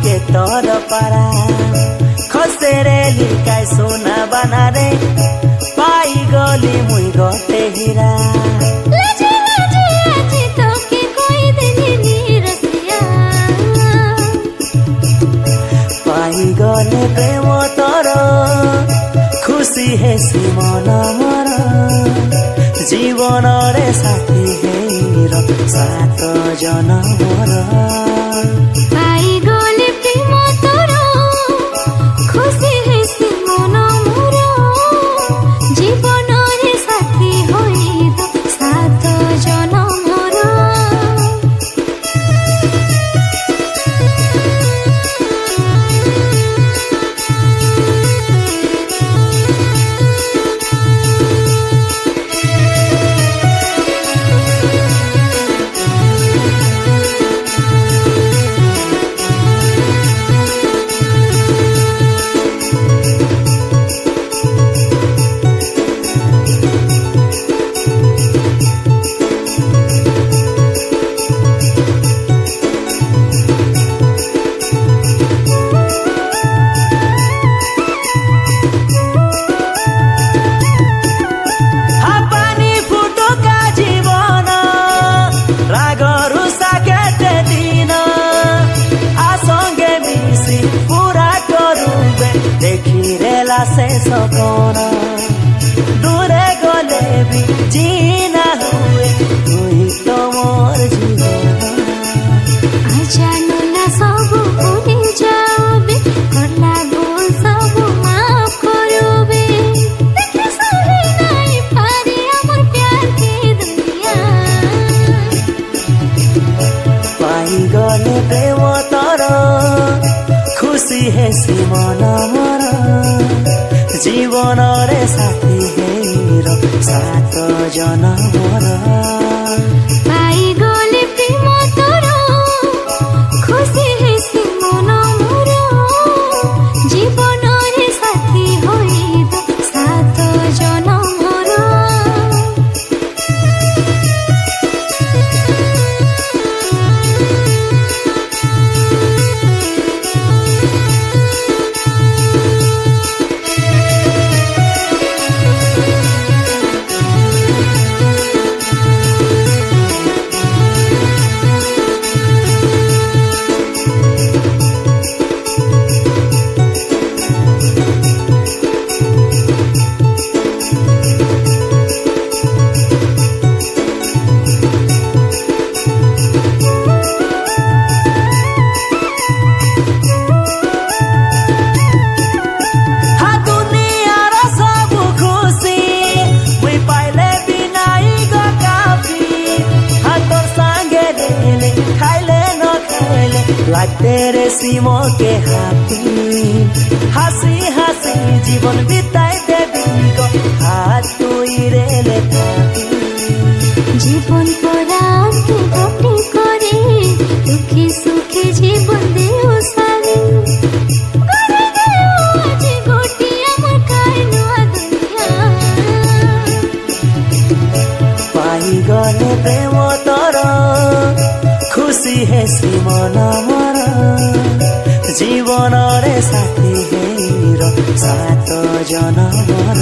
के तर पारा खसेरे लिकाय सोना बनारे पाई गली मुई गते हीरा लाजे लाजे आज तोके कोई दिनी रसिया पाई गले प्रेम तर खुशी है मन मोर जीवन रे साथी हेर 7 जनमर पाई गले प्रेम तर खुशी है मन मोर जीवन रे साथी होई 7 जनमर से सपना दूरे गले भी जीना हुए तुई तो मोर जीवन आजानो ना सब भूली जाओबे करला भूल सब माफ करोबे देखे सहे नहीं पारी हमर प्यार के दुनिया पाई गले प्रेम तर खुशी है मन मोर जीवन रे साथी हेर 7 जनमर पाई गले प्रेम तर खुशी है मन मोर जीवन रे साथी होई 7 जनमर तेरे सीमो के हाथी हंसी हंसी जीवन बिताई देवी को हाथ तुई रे ले जीवन परात के गप्पे करे दुखी सुखी जीवन देव सारी करे देव आज गोटी अमर कायनो दुनिया पाई गले प्रेम तर खुशी है मन मोर जीवन रे साथी हेर 7 जनमर